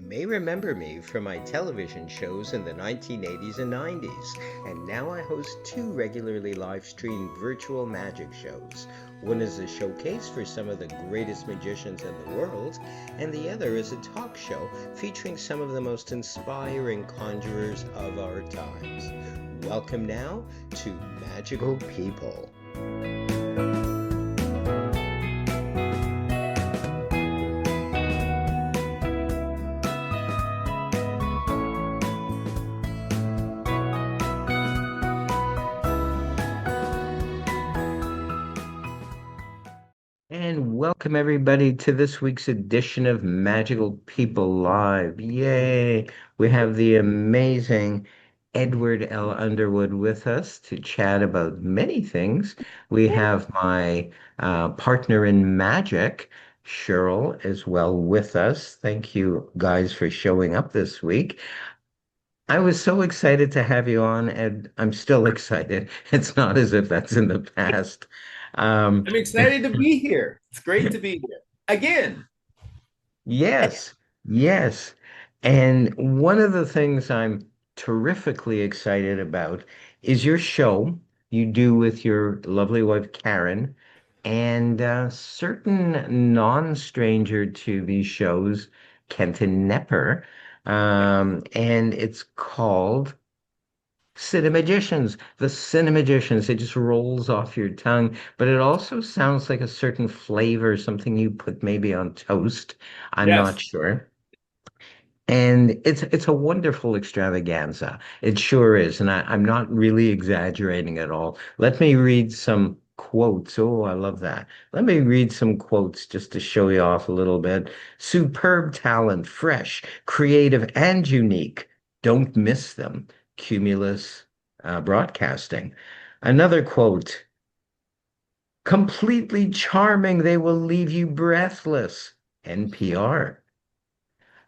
may remember me from my television shows in the 1980s and 90s, and now I host two regularly live-streamed virtual magic shows. One is a showcase for some of the greatest magicians in the world, and the other is a talk show featuring some of the most inspiring conjurers of our times. Welcome now to Magical People. And welcome everybody to this week's edition of Magical People Live. Yay! We have the amazing Edward L. Underwood with us to chat about many things. We have my partner in magic, Cheryl, as well with us. Thank you guys for showing up this week. I was so excited to have you on, and I'm still excited. It's not as if that's in the past. Um, I'm excited to be here. It's great to be here again. Yes, yes. And one of the things I'm terrifically excited about is your show you do with your lovely wife, Karen, and a certain non-stranger to these shows, Kenton Nepper. And it's called Cinemagicians, the Cinemagicians. It just rolls off your tongue, but it also sounds like a certain flavor, something you put maybe on toast. I'm not Yes. sure. And it's a wonderful extravaganza. It sure is. And I'm not really exaggerating at all. Let me read some quotes. Oh, I love that. Let me read some quotes just to show you off a little bit. Superb talent, fresh, creative, and unique. Don't miss them. Cumulus Broadcasting. Another quote. Completely charming. They will leave you breathless. NPR.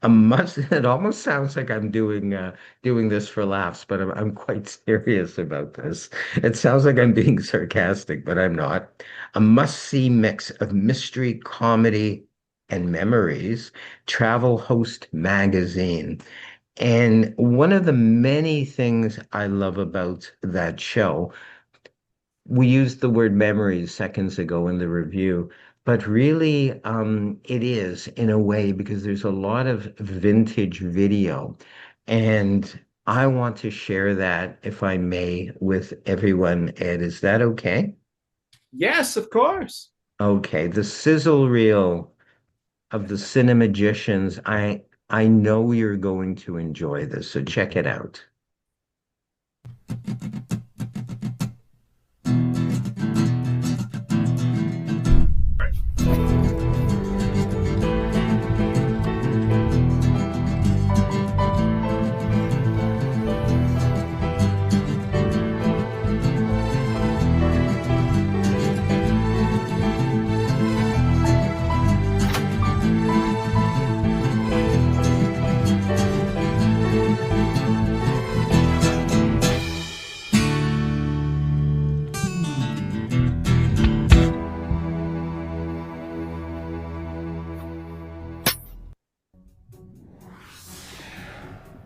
A must. It almost sounds like I'm doing this for laughs, but I'm quite serious about this. It sounds like I'm being sarcastic, but I'm not. A must-see mix of mystery, comedy, and memories. Travel Host Magazine. And one of the many things I love about that show, we used the word memories seconds ago in the review, but really it is in a way because there's a lot of vintage video. And I want to share that, if I may, with everyone. Ed, is that okay? Yes, of course. Okay, the sizzle reel of the Cinemagicians. I know you're going to enjoy this, so check it out.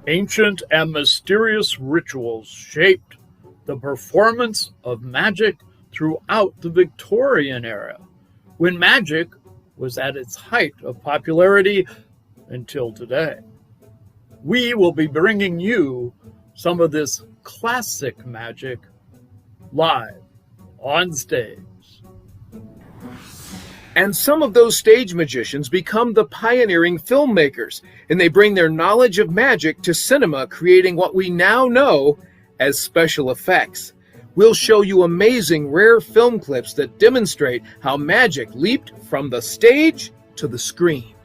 Ancient and mysterious rituals shaped the performance of magic throughout the Victorian era, when magic was at its height of popularity until today. We will be bringing you some of this classic magic live on stage. And some of those stage magicians become the pioneering filmmakers, and they bring their knowledge of magic to cinema, creating what we now know as special effects. We'll show you amazing rare film clips that demonstrate how magic leaped from the stage to the screen.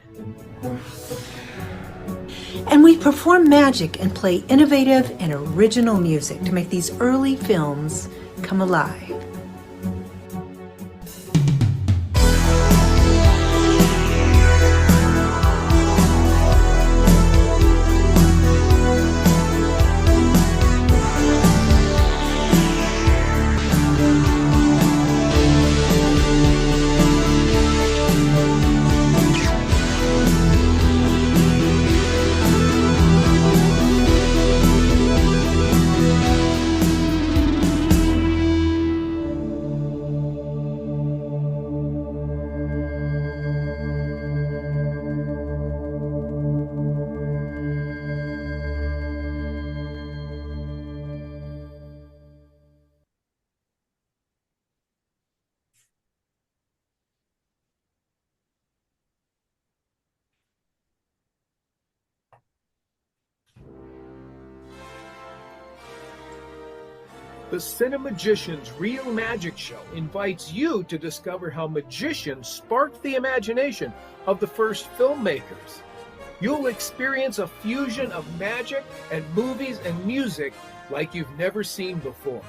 And we perform magic and play innovative and original music to make these early films come alive. The Cinemagicians Real Magic Show invites you to discover how magicians sparked the imagination of the first filmmakers. You'll experience a fusion of magic and movies and music like you've never seen before.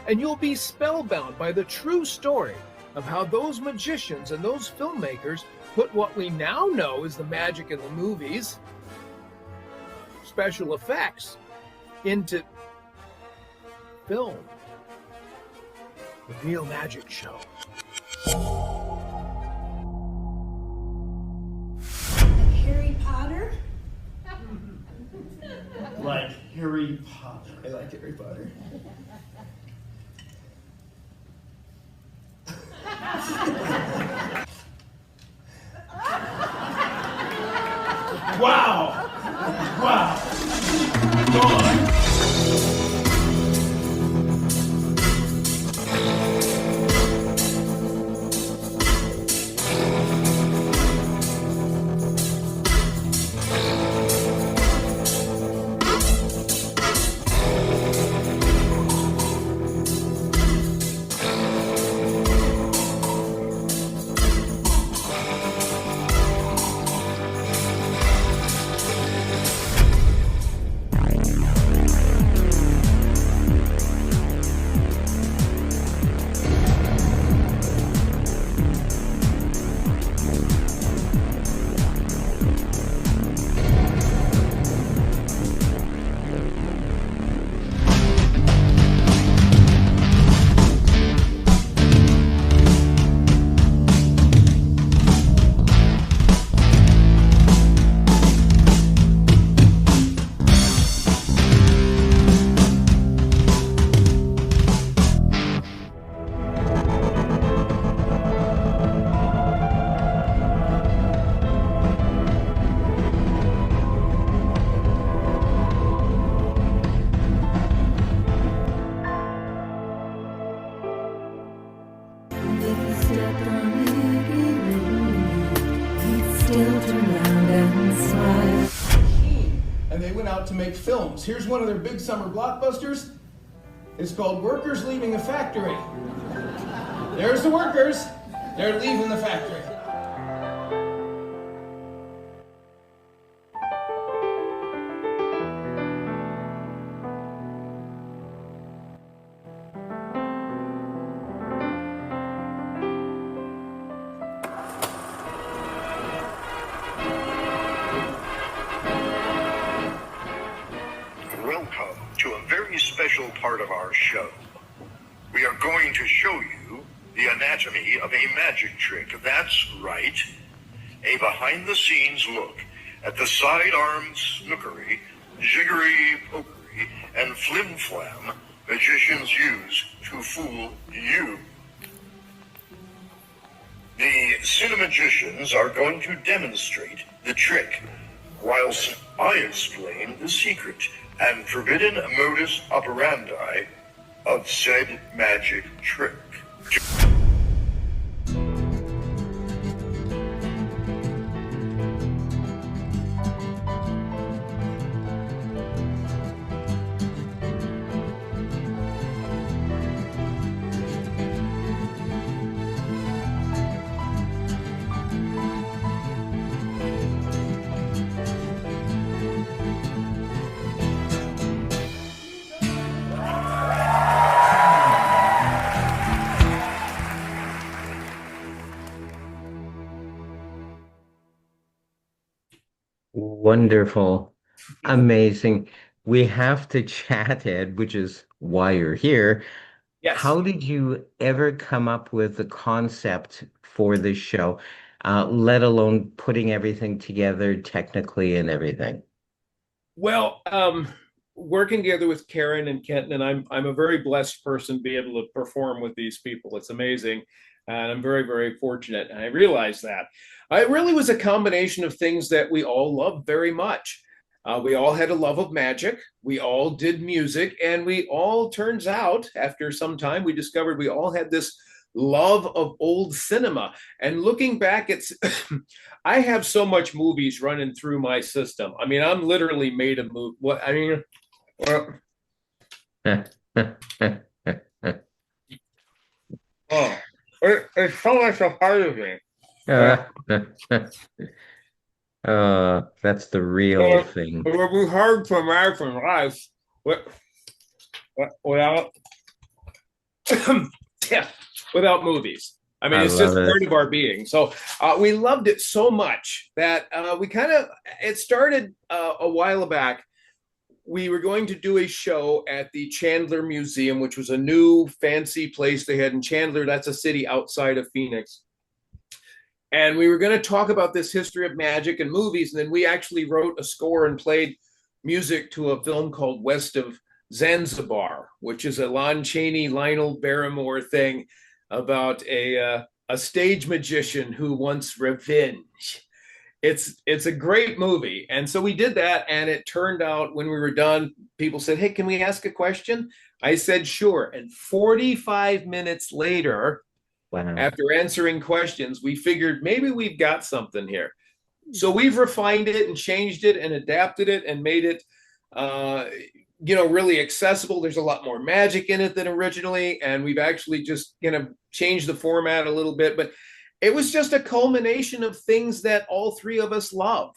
And you'll be spellbound by the true story of how those magicians and those filmmakers put what we now know as the magic in the movies, special effects, into film. The Real Magic Show. Harry Potter? Like Harry Potter. I like Harry Potter. Wow! Wow! Go on. And they went out to make films. Here's one of their big summer blockbusters. It's called Workers Leaving a Factory. There's the workers. They're leaving the factory. Welcome to a very special part of our show. We are going to show you the anatomy of a magic trick. That's right. A behind-the-scenes look at the sidearm snookery, jiggery pokery, and flim-flam magicians use to fool you. The Cinemagicians are going to demonstrate the trick, whilst I explain the secret and forbidden modus operandi of said magic trick. Wonderful. Amazing. We have to chat, Ed, which is why you're here. Yes. How did you ever come up with the concept for this show, let alone putting everything together technically and everything? Well, working together with Karen and Kenton, and I'm a very blessed person to be able to perform with these people. It's amazing, and I'm very, very fortunate. And I realize that. It really was a combination of things that we all love very much. We all had a love of magic. We all did music, and we all, turns out, after some time, we discovered we all had this love of old cinema. And looking back, it's I have so much movies running through my system. I mean, I'm literally made of movie. What I mean, Oh, it's so much a part of me. Uh, that's the real It thing. would be hard to imagine life without yeah, without movies. I mean, I it's just love it. part of our being. So we loved it so much that we kind of, it started a while back. We were going to do a show at the Chandler Museum, which was a new fancy place they had in Chandler. That's a city outside of Phoenix. And we were going to talk about this history of magic and movies. And then we actually wrote a score and played music to a film called West of Zanzibar, which is a Lon Chaney, Lionel Barrymore thing about a stage magician who wants revenge. It's a great movie, and so we did that, and it turned out when we were done, people said, "Hey, can we ask a question?" I said, "Sure." And 45 minutes later, Wow. after answering questions, we figured maybe we've got something here. So we've refined it and changed it and adapted it and made it uh, really accessible. There's a lot more magic in it than originally, and we've actually just changed the format a little bit, but it was just a culmination of things that all three of us love.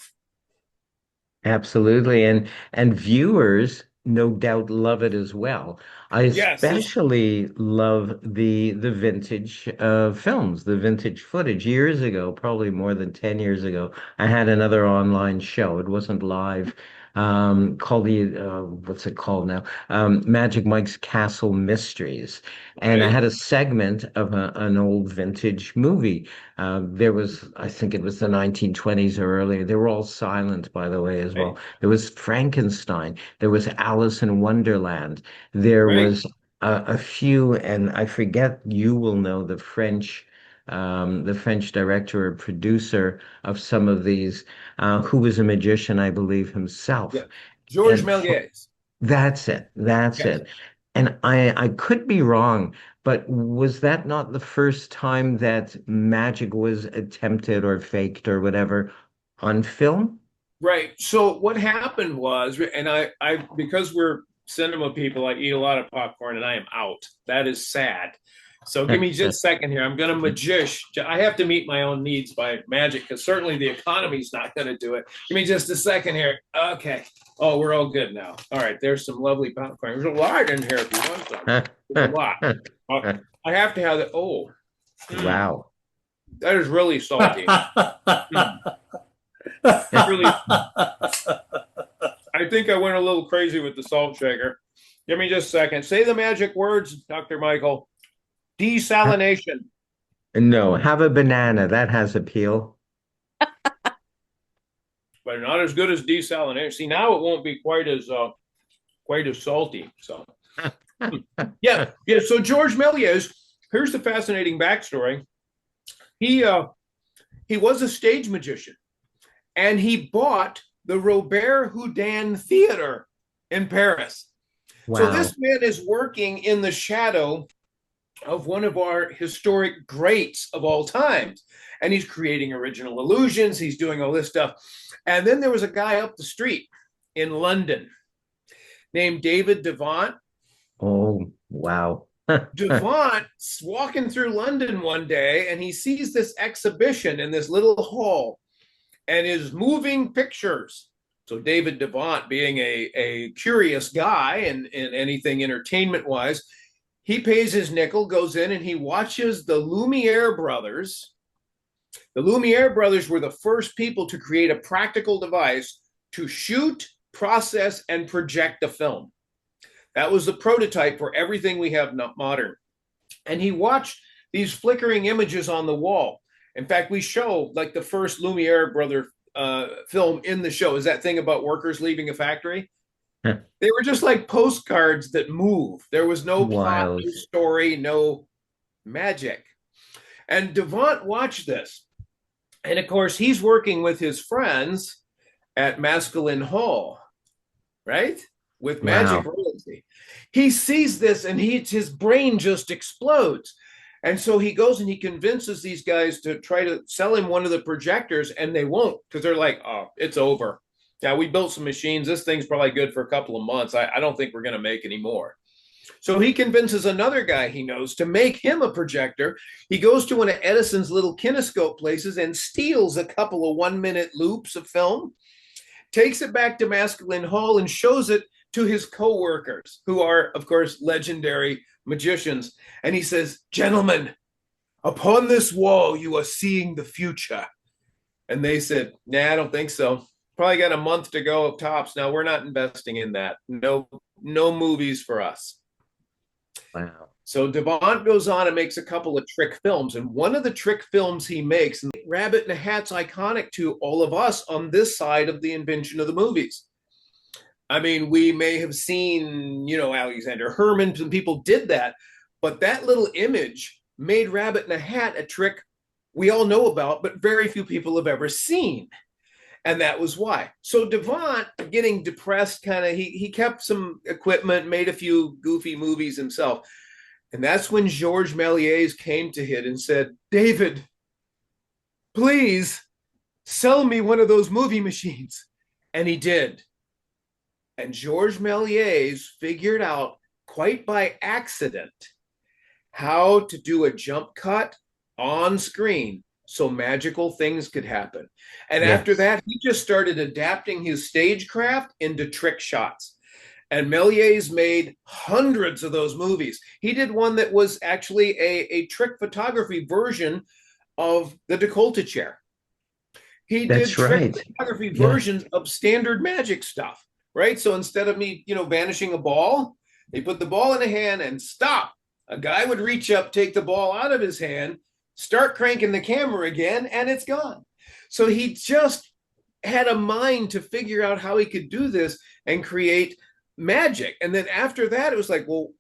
Absolutely. And viewers no doubt love it as well. I Yes, especially love the vintage films, the vintage footage. Years ago, probably more than 10 years ago, I had another online show. It wasn't live. Called the what's it called now? Magic Mike's Castle Mysteries, and I right, had a segment of an old vintage movie. There was, I think it was the 1920s or earlier. They were all silent, by the way, as well. right, There was Frankenstein. There was Alice in Wonderland. There right. was a few, and I forget, you will know the French director or producer of some of these, who was a magician, I believe, Yeah, himself. Georges And for, Méliès. that's it. That's Yes. it. And I could be wrong, but was that not the first time that magic was attempted or faked or whatever on film? Right. So what happened was, and I because we're cinema people, I eat a lot of popcorn and I am out. That is sad. So give me just a second here. I'm going to magish. I have to meet my own needs by magic because certainly the economy's not going to do it. Give me just a second here. Okay. Oh, we're all good now. All right. There's some lovely popcorn. There's a lot in here if you want some. There's a lot. I have to have it. Oh, Wow. that is really salty. Really, I think I went a little crazy with the salt shaker. Give me just a second. Say the magic words, Dr. Michael. Desalination. No, have a banana. That has appeal. But not as good as desalination. See, now it won't be quite as salty. So yeah. So George Méliès, here's the fascinating backstory. He was a stage magician, and he bought the Robert Houdin Theater in Paris. So this Wow. man is working in the shadow of one of our historic greats of all times. And he's creating original illusions. He's doing all this stuff. And then there was a guy up the street in London named David Devant. Oh, wow. Devant's walking through London one day and he sees this exhibition in this little hall and is moving pictures. So David Devant, being a curious guy and anything entertainment wise, he pays his nickel, goes in, and he watches the Lumiere brothers. The Lumiere brothers were the first people to create a practical device to shoot, process, and project a film. That was the prototype for everything we have modern. And he watched these flickering images on the wall. In fact, we show like the first Lumiere brother film in the show is that thing about workers leaving a factory. They were just like postcards that move. There was no plot, Wild. no story, no magic. And Devant watched this. And of course, he's working with his friends at Masculine Hall, right? With magic Wow. royalty. He sees this and his brain just explodes. And so he goes and he convinces these guys to try to sell him one of the projectors, and they won't because they're like, oh, it's over. Yeah, we built some machines. This thing's probably good for a couple of months. I don't think we're going to make any more. So he convinces another guy he knows to make him a projector. He goes to one of Edison's little kinescope places and steals a couple of 1 minute loops of film, takes it back to Masculine Hall and shows it to his co-workers, who are, of course, legendary magicians. And he says, "Gentlemen, upon this wall, you are seeing the future." And they said, "Nah, I don't think so. Probably got a month to go up tops. Now we're not investing in that. No, no movies for us." Wow. So Devant goes on and makes a couple of trick films. And one of the trick films he makes, and Rabbit in a Hat's iconic to all of us on this side of the invention of the movies. I mean, we may have seen, Alexander Herman, some people did that, but that little image made Rabbit in a Hat a trick we all know about, but very few people have ever seen. And that was why. So Devant, getting depressed, he kept some equipment, made a few goofy movies himself. And that's when Georges Méliès came to him and said, "David, please sell me one of those movie machines." And he did. And Georges Méliès figured out, quite by accident, how to do a jump cut on screen so magical things could happen. And after Yes. that, he just started adapting his stagecraft into trick shots. And Méliès made hundreds of those movies. He did one that was actually a trick photography version of the décolleté chair. He did That's trick right. photography Yeah. versions of standard magic stuff, right? So instead of me, vanishing a ball, they put the ball in a hand and stop. A guy would reach up, take the ball out of his hand, start cranking the camera again, and it's gone. So he just had a mind to figure out how he could do this and create magic. And then after that, it was like, well,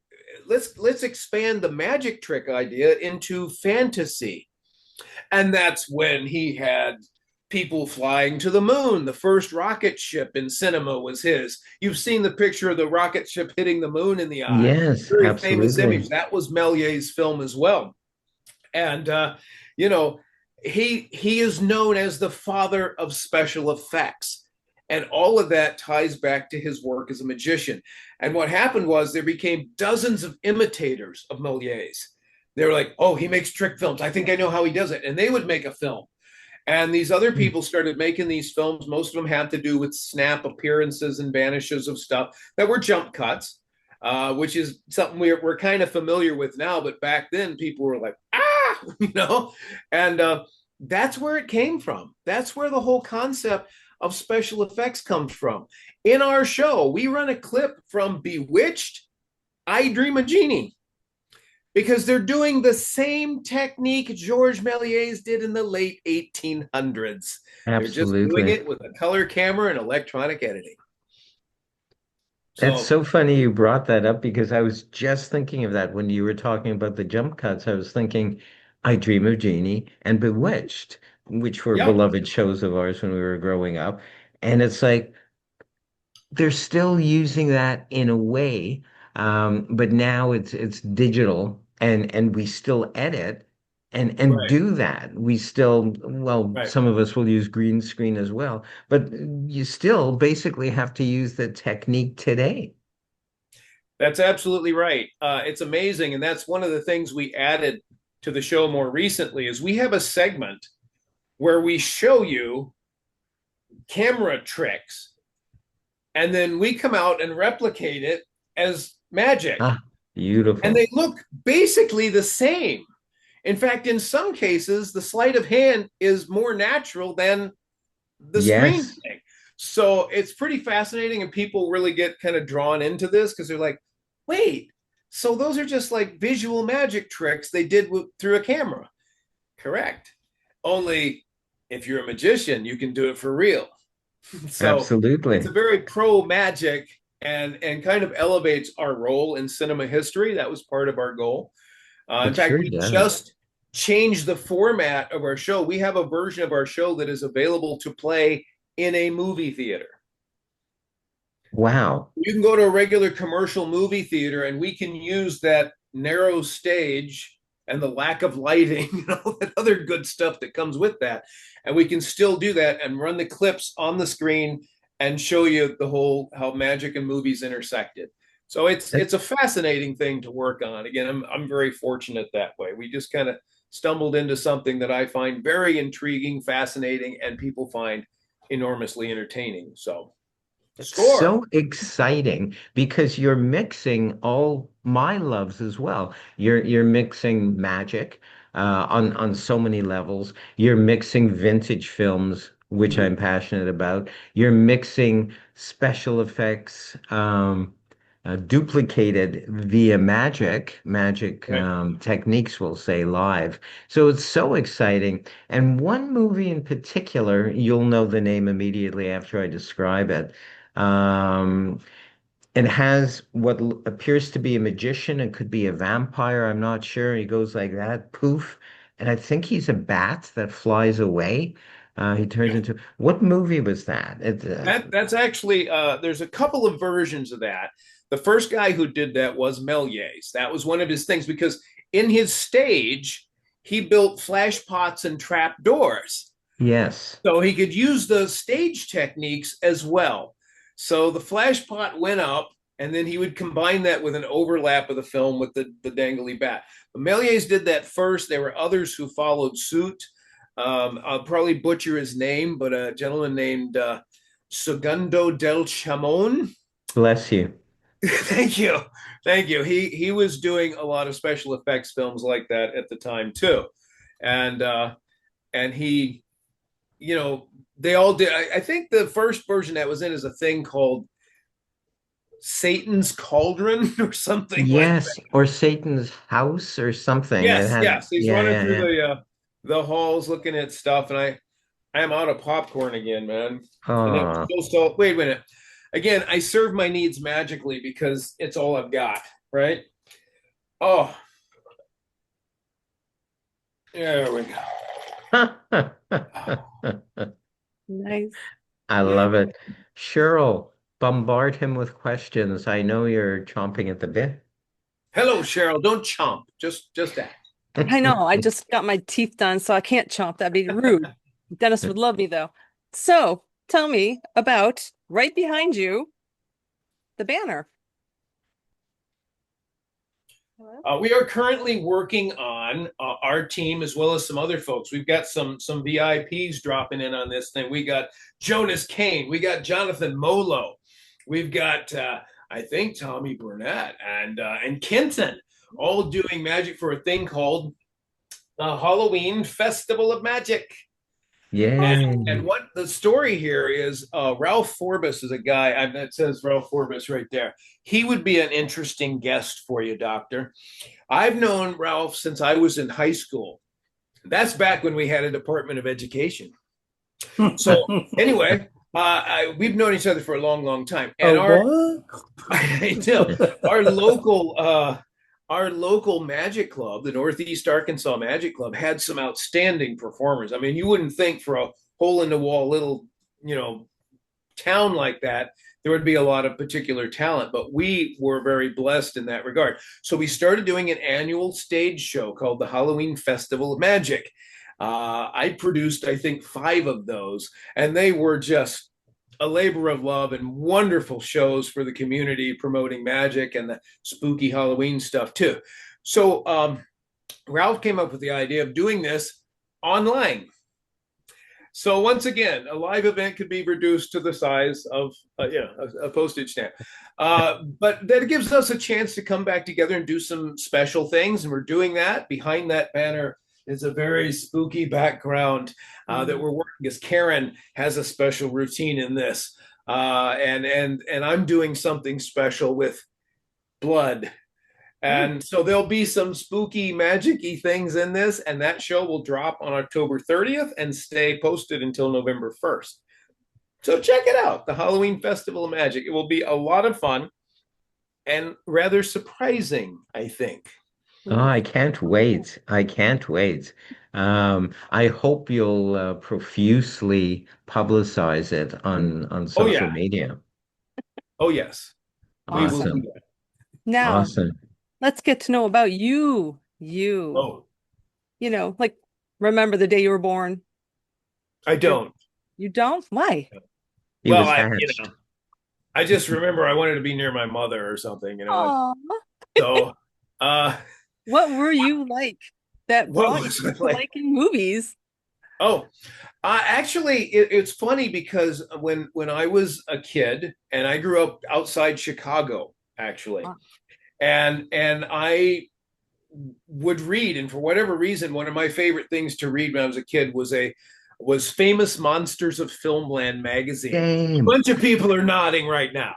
let's expand the magic trick idea into fantasy. And that's when he had people flying to the moon. The first rocket ship in cinema was his. You've seen the picture of the rocket ship hitting the moon in the eye. Yes, Very famous image. absolutely. That was Méliès' film as well. And he is known as the father of special effects. And all of that ties back to his work as a magician. And what happened was there became dozens of imitators of Méliès. They were like, "Oh, he makes trick films. I think I know how he does it." And they would make a film. And these other people started making these films. Most of them had to do with snap appearances and vanishes of stuff that were jump cuts, which is something we're kind of familiar with now. But back then, people were like, "Ah," and that's where it came from. That's where the whole concept of special effects comes from. In our show, we run a clip from Bewitched, I Dream a Genie, because they're doing the same technique Georges Méliès did in the late 1800s. They're just doing Absolutely. it with a color camera and electronic editing. That's So, so funny you brought that up because I was just thinking of that when you were talking about the jump cuts. I was thinking I Dream of Jeannie and Bewitched, which were yeah, beloved shows of ours when we were growing up. And it's like they're still using that in a way, but now it's digital and we still edit and right, do that. We still, well, right. some of us will use green screen as well, but you still basically have to use the technique today. That's absolutely right. It's amazing, and that's one of the things we added to the show more recently is we have a segment where we show you camera tricks, and then we come out and replicate it as magic, Ah, and beautiful. they look basically the same. In fact, in some cases, the sleight of hand is more natural than the screen Yes, thing. So it's pretty fascinating, and people really get kind of drawn into this because they're like, "Wait, so those are just like visual magic tricks they did through a camera?" Correct. Only if you're a magician, you can do it for real. So it's a absolutely. very pro magic and kind of elevates our role in cinema history. That was part of our goal. In It fact, sure we does. just changed the format of our show. We have a version of our show that is available to play in a movie theater. Wow. You can go to a regular commercial movie theater and we can use that narrow stage and the lack of lighting, and other good stuff that comes with that. And we can still do that and run the clips on the screen and show you the whole how magic and movies intersected. So it's a fascinating thing to work on. Again, I'm very fortunate that way. We just kind of stumbled into something that I find very intriguing, fascinating, and people find enormously entertaining. So It's score. so exciting because you're mixing all my loves as well. You're mixing magic on so many levels. You're mixing vintage films, which I'm passionate about. You're mixing special effects, duplicated via magic Right. techniques, we'll say live. So it's so exciting. And one movie in particular, you'll know the name immediately after I describe it. Um, it has what appears to be a magician. It could be a vampire. I'm not sure. He goes like that, poof. And I think he's a bat that flies away. He turns Yeah. into, what movie was that? That's actually there's a couple of versions of that. The first guy who did that was Méliès. That was one of his things because in his stage he built flash pots and trap doors. Yes. So he could use the stage techniques as well. So the flash pot went up, and then he would combine that with an overlap of the film with the dangly bat. But Méliès did that first. There were others who followed suit. I'll probably butcher his name, but a gentleman named Segundo del Chamon. Bless you. Thank you, thank you. He was doing a lot of special effects films like that at the time too, and he they all did. I think the first version that was in is a thing called Satan's Cauldron or something like Yes, that. or Satan's house or something. It Yes, had, yes. He's yeah, running yeah, through yeah. the halls looking at stuff, and I am out of popcorn again, man. And that Oh, was so wait a minute. Again, I serve my needs magically because it's all I've got, right? Oh, there we go. Nice. I Yeah. love it. Cheryl, bombard him with questions. I know you're chomping at the bit. Hello, Cheryl. Don't chomp. Just act. I know. I just got my teeth done, so I can't chomp. That'd be rude. Dennis would love me though. So tell me about right behind you, the banner. Hello? We are currently working on our team as well as some other folks. We've got some VIPs dropping in on this thing. We got Jonas Kane, we got Jonathan Molo, we've got I think Tommy Burnett and Kenton all doing magic for a thing called Halloween Festival of Magic. And Yay. what the story here is, Ralph Forbes is a guy, it says Ralph Forbes right there. He would be an interesting guest for you, Doctor. I've known Ralph since I was in high school. That's back when we had a Department of Education. So anyway, we've known each other for a long, long time. And I know our local magic club, the Northeast Arkansas Magic Club, had some outstanding performers. I mean, you wouldn't think for a hole in the wall little, town like that, there would be a lot of particular talent, but we were very blessed in that regard. So we started doing an annual stage show called the Halloween Festival of Magic. I produced, I think, 5 of those, and they were just a labor of love and wonderful shows for the community promoting magic and the spooky Halloween stuff too. So Ralph came up with the idea of doing this online. So once again, a live event could be reduced to the size of a postage stamp, but that gives us a chance to come back together and do some special things, and we're doing that. Behind that banner is a very spooky background that we're working. As Karen has a special routine in this, and I'm doing something special with blood. And so there'll be some spooky, magic-y things in this, and that show will drop on October 30th and stay posted until November 1st. So check it out, the Halloween Festival of Magic. It will be a lot of fun and rather surprising, I think. Oh, I can't wait. I can't wait. I hope you'll profusely publicize it on Oh social yeah. media. Oh yes. We will do Awesome. that. Now, Awesome. let's get to know about you. You. Oh, Like remember the day you were born? I don't. You don't? Why? He Well, was hatched. I just remember I wanted to be near my mother or something, Aw. so uh What were you like that what brought was you it to like? liking movies? Oh, actually, it's funny because when I was a kid and I grew up outside Chicago, actually, Ah, and I would read, and for whatever reason, one of my favorite things to read when I was a kid was Famous Monsters of Filmland magazine. A Same. bunch of people are nodding right now.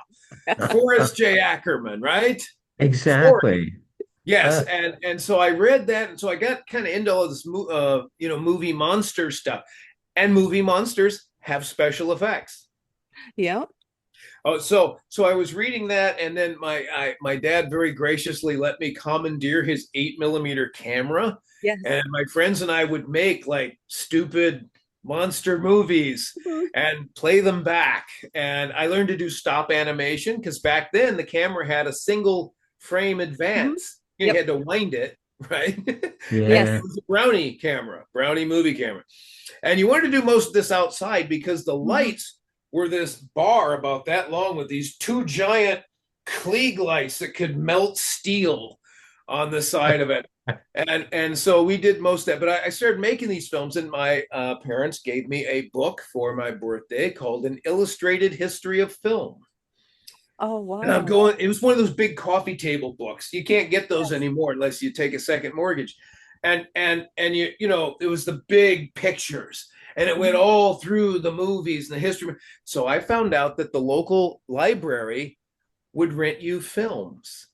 Forrest J. Ackerman, right? Forrest. Exactly. Yes, Uh, and so I read that, and so I got kind of into all this, movie monster stuff, and movie monsters have special effects. yeah. Oh, so I was reading that, and then my dad very graciously let me commandeer his 8 millimeter camera, Yes. and my friends and I would make like stupid monster movies Mhm. and play them back. And I learned to do stop animation because back then the camera had a single frame Mhm. advance. You Yep. had to wind it, right? And it yeah. Yes. was a Brownie camera, Brownie movie camera. And you wanted to do most of this outside because the Mhm. lights were this bar about that long with these two giant Klieg lights that could melt steel on the side of it. And so we did most of that. But I started making these films, and my parents gave me a book for my birthday called An Illustrated History of Film. Oh, And I'm wow. going, it was one of those big coffee table books. You can't get those anymore unless you take a second mortgage. And it was the big pictures. And it went Mhm. all through the movies and the history. So I found out that the local library would rent you films,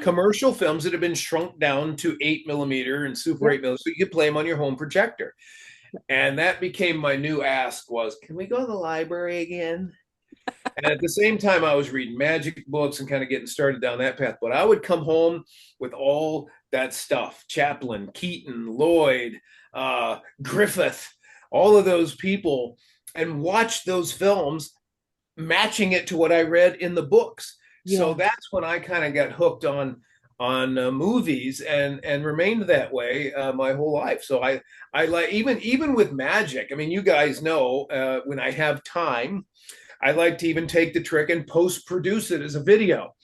commercial films that have been shrunk down to 8 millimeter and super Yep. 8 millimeter, so you could play them on your home projector. And that became my new ask was, can we go to the library again? And at the same time, I was reading magic books and kind of getting started down that path. But I would come home with all that stuff: Chaplin, Keaton, Lloyd, Griffith, all of those people, and watch those films, matching it to what I read in the books. So Yes. that's when I kind of got hooked on movies and remained that way my whole life. So I like even with magic. I mean, you guys know when I have time, I like to even take the trick and post produce it as a video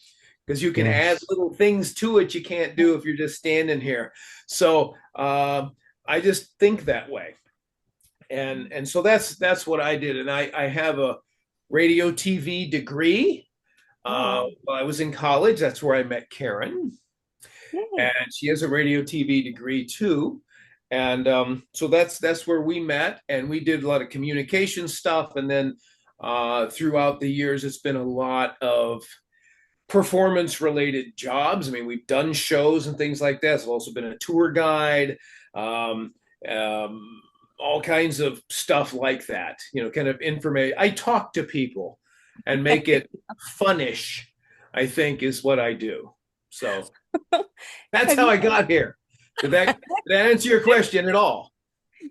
because you can add Yes. little things to it you can't do if you're just standing here. So I just think that way, and so that's what I did, and I have a radio TV degree. Oh, While I was in college, that's where I met Karen, yay. and she has a radio TV degree too. And so that's where we met, and we did a lot of communication stuff, and then throughout the years, it's been a lot of performance related jobs. I mean, we've done shows and things like that. I've also been a tour guide, um, um, all kinds of stuff like that. Kind of information. I talk to people and make it funnish, I think, is what I do. So that's Have how you? I got here. Did that answer your question at all?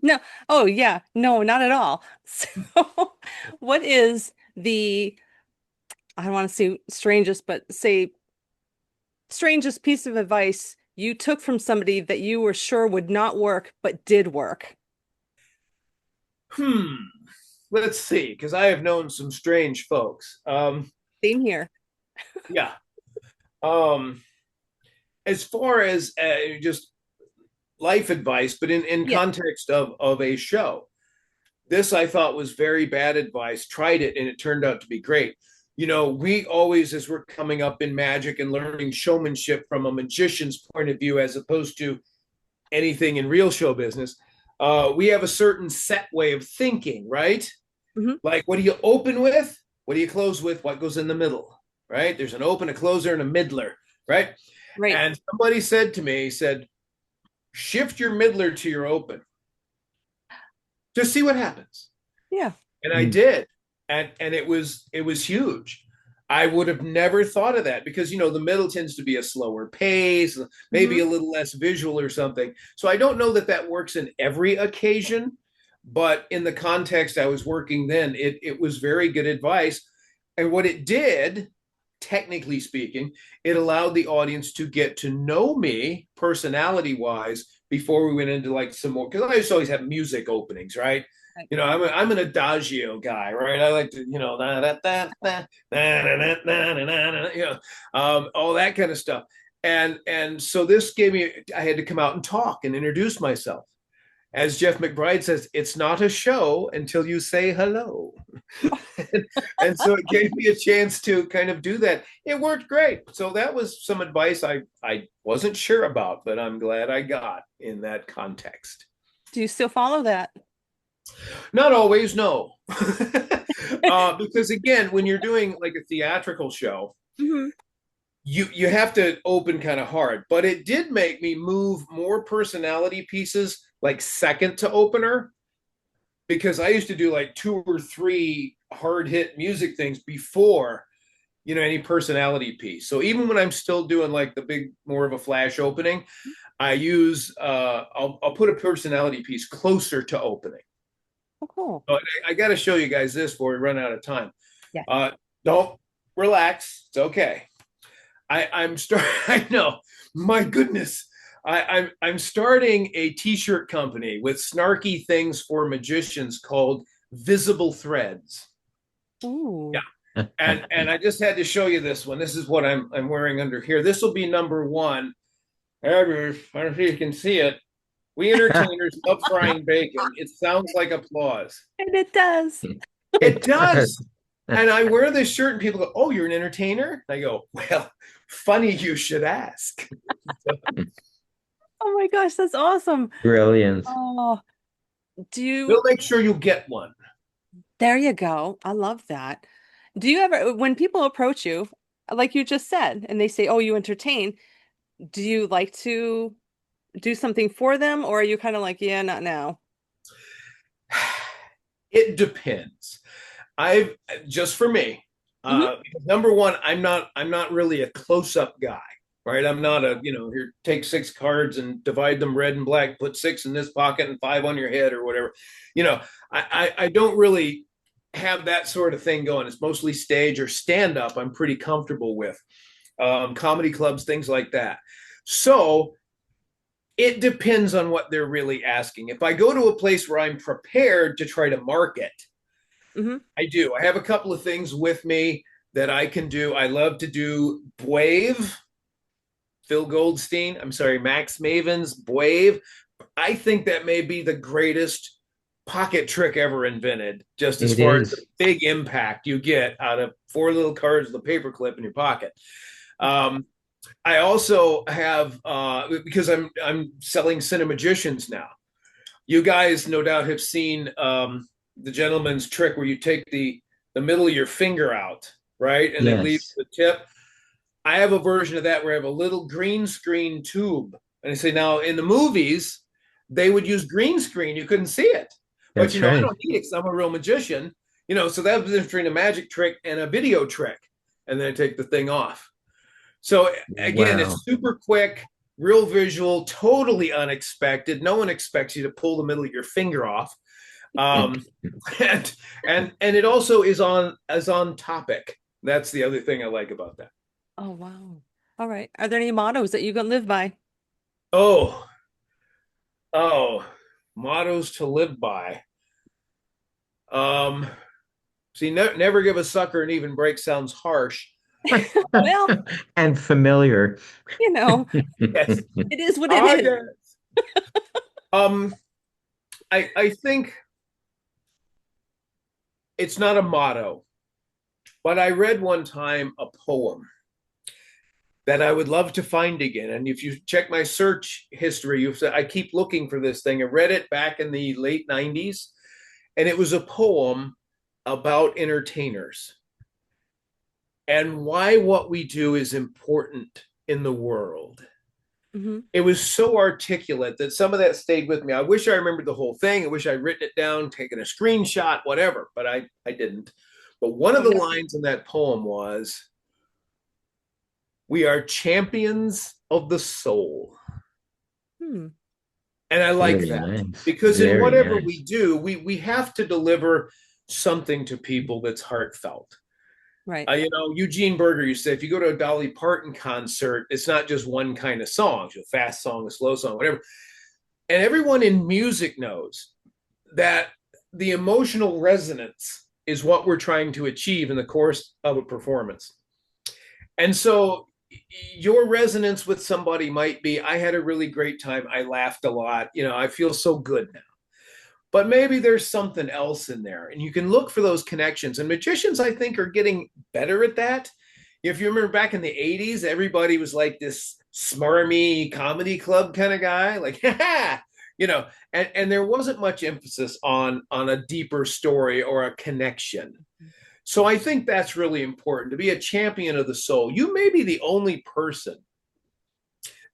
No. Oh, yeah. No, not at all. So, what is I don't want to say strangest, but say strangest piece of advice you took from somebody that you were sure would not work, but did work? Hmm. Let's see, because I have known some strange folks. Same here. Yeah. Um, as far as just life advice, but in Yeah. context of a show, this I thought was very bad advice. Tried it and it turned out to be great. We always, as we're coming up in magic and learning showmanship from a magician's point of view, as opposed to anything in real show business, we have a certain set way of thinking, right? Hmm. Like, what do you open with? What do you close with? What goes in the middle, right? There's an open, a closer, and a middler, right? Right. And somebody said to me, he said, shift your middler to your open. Just see what happens. Yeah. And I Mm. did. And it was huge. I would have never thought of that because the middle tends to be a slower pace, maybe Hmm. a little less visual or something. So I don't know that works in every occasion, but in the context I was working then, it was very good advice. And what it did, technically speaking, it allowed the audience to get to know me personality wise before we went into like some more, because I used to always have music openings, right? You know, I'm an adagio guy, right? I like to, you know, all that kind of stuff. And so this gave me, I had to come out and talk and introduce myself. As Jeff McBride says, it's not a show until you say hello. And so it gave me a chance to kind of do that. It worked great. So that was some advice I wasn't sure about, but I'm glad I got in that context. Do you still follow that? Not always, no. Because again, when you're doing like a theatrical show, Mhm. you have to open kind of hard. But it did make me move more personality pieces like second to opener, because I used to do like 2 or 3 hard hit music things before, you know, any personality piece. So even when I'm still doing like the big, more of a flash opening, I use I'll put a personality piece closer to opening. Oh, cool. So I got to show you guys this before we run out of time. Yeah. Don't relax. It's okay. I'm starting. I know. My goodness. I'm starting a t-shirt company with snarky things for magicians called Visible Threads. Ooh. Yeah. And I just had to show you this one. This is what I'm wearing under here. This will be number 1. I don't know if you can see it. We entertainers love frying bacon. It sounds like applause. And it does. It does. And I wear this shirt and people go, "Oh, you're an entertainer?" And I go, "Well, funny you should ask." Oh my gosh, that's awesome. Brilliant. Oh, do you, We'll make sure you get one. there you go. I love that. Do you ever, when people approach you, like you just said, and they say, "Oh, you entertain," do you like to do something for them, or are you kind of like, "Yeah, not now"? It depends. I've just for me, Mhm. number one, I'm not really a close-up guy, right? I'm not a, here, take 6 cards and divide them red and black, put 6 in this pocket and 5 on your head or whatever. You know, I don't really have that sort of thing going. It's mostly stage or stand-up I'm pretty comfortable with. Comedy clubs, things like that. So it depends on what they're really asking. If I go to a place where I'm prepared to try to market, Mhm. I do. I have a couple of things with me that I can do. I love to do Buave, Phil Goldstein. I'm sorry, Max Maven's Buave. I think that may be the greatest pocket trick ever invented, just as It far as the is. big impact you get out of 4 little cards with a paperclip in your pocket. I also have because I'm selling Cinemagicians now. You guys no doubt have seen the gentleman's trick where you take the middle of your finger out, right, and it leaves Yes. the tip. I have a version of that where I have a little green screen tube, and I say now in the movies they would use green screen, you couldn't see it, but That's I right. don't need it because I'm a real magician, so that was the difference between a magic trick and a video trick, and then I take the thing off. So again, Wow. it's super quick, real visual, totally unexpected. No one expects you to pull the middle of your finger off. Um, and it also is on topic. That's the other thing I like about that. Oh, wow. All right. Are there any mottos that you can live by? Oh, oh, mottos to live by. Um, See, never give a sucker an even break sounds harsh. Well, And familiar. you know, Yes. it is what it Ah, is. yes. Um, I think it's not a motto, but I read one time a poem that I would love to find again. And if you check my search history, you've said I keep looking for this thing. I read it back in the late 90s, and it was a poem about entertainers and why what we do is important in the world. Mhm. It was so articulate that some of that stayed with me. I wish I remembered the whole thing. I wish I'd written it down, taken a screenshot, whatever, but I didn't. But one of Oh, the no. lines in that poem was, "We are champions of the soul." Hmm. And I like Very that nice. because in Very whatever we nice. do, we have to deliver something to people that's heartfelt. Right. Eugene Berger used to say, if you go to a Dolly Parton concert, it's not just one kind of song, a fast song, a slow song, whatever. And everyone in music knows that the emotional resonance is what we're trying to achieve in the course of a performance. And so your resonance with somebody might be, I had a really great time. I laughed a lot. I feel so good now. But maybe there's something else in there. And you can look for those connections. And magicians, I think, are getting better at that. If you remember back in the 80s, everybody was like this smarmy comedy club kind of guy, like, and there wasn't much emphasis on a deeper story or a connection. So I think that's really important to be a champion of the soul. You may be the only person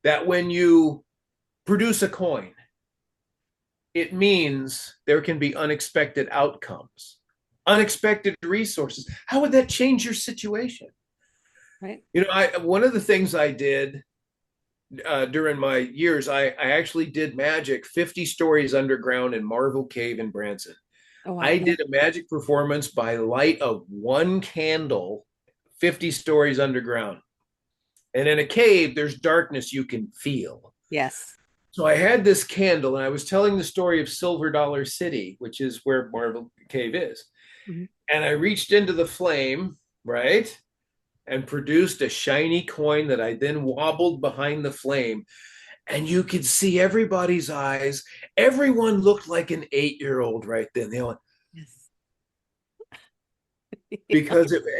that when you produce a coin, it means there can be unexpected outcomes, unexpected resources. How would that change your situation? Right. One of the things I did during my years, I actually did magic 50 stories underground in Marvel Cave in Branson. Oh, wow. I did a magic performance by light of one candle, 50 stories underground. And in a cave, there's darkness you can feel. Yes. So I had this candle and I was telling the story of Silver Dollar City, which is where Marvel Cave is. Mm-hmm. And I reached into the flame, right? And produced a shiny coin that I then wobbled behind the flame. And you could see everybody's eyes. Everyone looked like an 8-year-old right then. They went, Yes.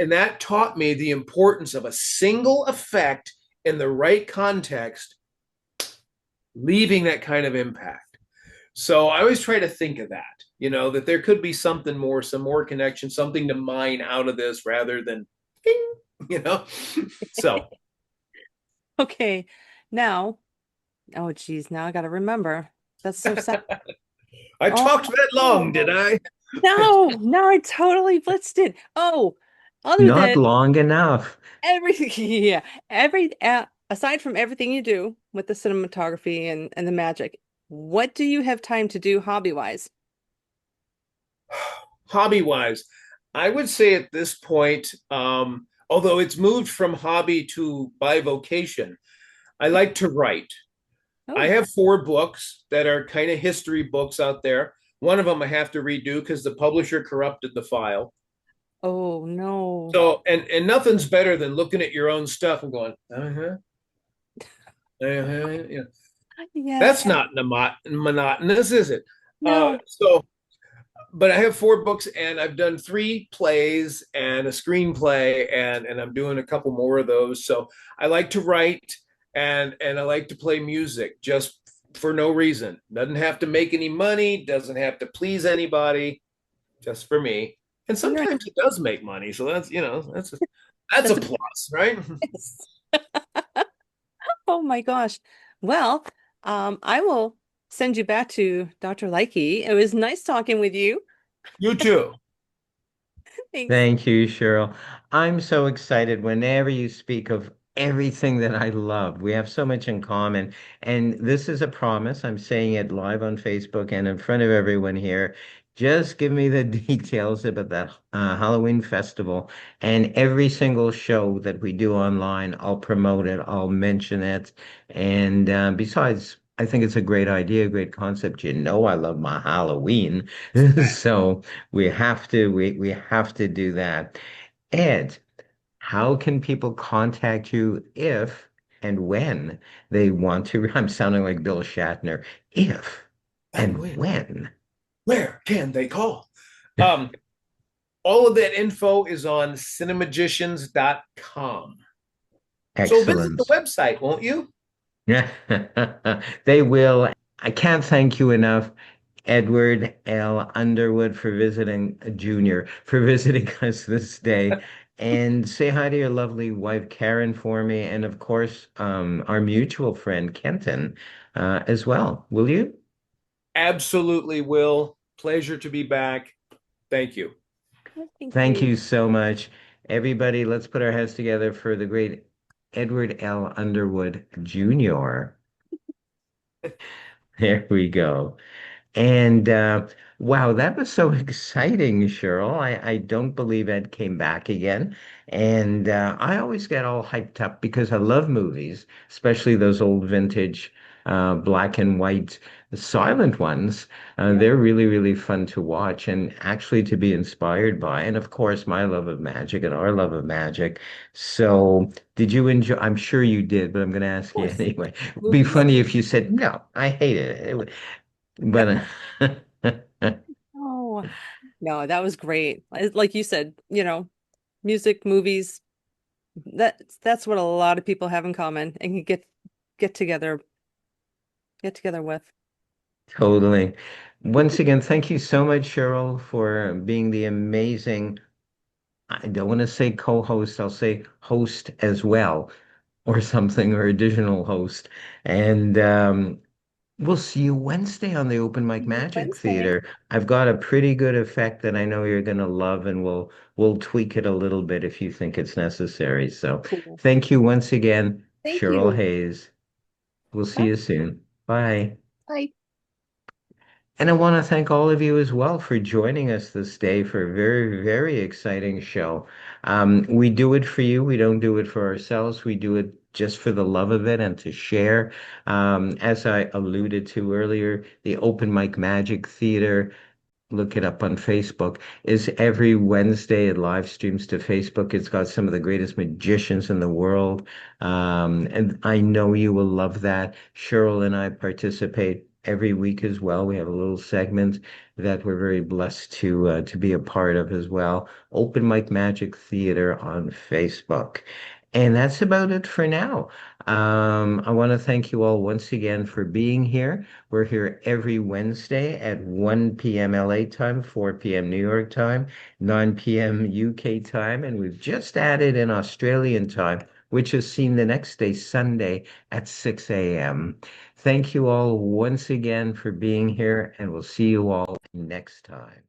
and that taught me the importance of a single effect in the right context, leaving that kind of impact. So I always try to think of that, that there could be something more, some more connection, something to mine out of this rather than ding, so. Okay. Now, oh geez, now I got to remember. That's so sad. I talked that long, did I? No, I totally blitzed it. Oh, other Not than long enough. everything, yeah, aside from everything you do with the cinematography and the magic, what do you have time to do hobby-wise? Hobby-wise, I would say at this point, although it's moved from hobby to bivocation, I like to write. Oh. I have 4 books that are kind of history books out there. One of them I have to redo because the publisher corrupted the file. Oh no. So, and nothing's better than looking at your own stuff and going, yeah. Yes. That's not monotonous, is it? No. But I have 4 books and I've done 3 plays and a screenplay and I'm doing a couple more of those. So I like to write and I like to play music just for no reason. Doesn't have to make any money, doesn't have to please anybody, just for me. And sometimes it does make money. So that's a plus, right? Oh my gosh. Well, I will send you back to Dr. Likey. It was nice talking with you. You too. Thanks. Thank you, Cheryl. I'm so excited whenever you speak of everything that I love. We have so much in common. And this is a promise. I'm saying it live on Facebook and in front of everyone here. Just give me the details about that Halloween festival and every single show that we do online. I'll promote it. I'll mention it. And besides, I think it's a great idea, great concept. I love my Halloween. So we have to do that. Ed, how can people contact you if and when they want to? I'm sounding like Bill Shatner. If and when. Where can they call? All of that info is on cinemagicians.com. So visit Excellent. the website, won't you? They will. I can't thank you enough, Edward L. Underwood, for visiting Junior, for visiting us this day. And say hi to your lovely wife, Karen, for me. And of course, our mutual friend, Kenton, as well. Will you? Absolutely will. Pleasure to be back. Thank you. Thank you so much. Everybody, let's put our heads together for the great Edward L. Underwood Jr. There we go. And wow, that was so exciting, Cheryl. I don't believe Ed came back again. And I always get all hyped up because I love movies, especially those old vintage black and white silent ones. Yeah. They're really, really fun to watch and actually to be inspired by. And of course, my love of magic and our love of magic. So, did you enjoy? I'm sure you did, but I'm going to Of ask you course. anyway. It'd be Movies. funny if you said, no, I hated it. But Oh, no, that was great. Like you said, music, movies, that's what a lot of people have in common and can get together get together with. totally. Once again, thank you so much, Cheryl, for being the amazing, I don't want to say co-host, I'll say host as well, or something, or additional host. And we'll see you Wednesday on the Open Mic Magic Wednesday. Theater. I've got a pretty good effect that I know you're going to love, and we'll tweak it a little bit if you think it's necessary. So Cool. thank you once again, Thank Cheryl you. Hayes. We'll see Bye. you soon. Bye. Bye. And I want to thank all of you as well for joining us this day for a very, very exciting show. We do it for you. We don't do it for ourselves. We do it just for the love of it and to share. As I alluded to earlier, the Open Mic Magic Theater, look it up on Facebook, is every Wednesday. It live streams to Facebook. It's got some of the greatest magicians in the world. And I know you will love that. Cheryl and I participate every week as well. We have a little segment that we're very blessed to be a part of as well. Open Mic Magic Theater on Facebook. And that's about it for now. I want to thank you all once again for being here. We're here every Wednesday at 1 p.m. LA time, 4 p.m. New York time, 9 p.m. UK time, and we've just added in Australian time, which is seen the next day, Sunday at 6 a.m. Thank you all once again for being here, and we'll see you all next time.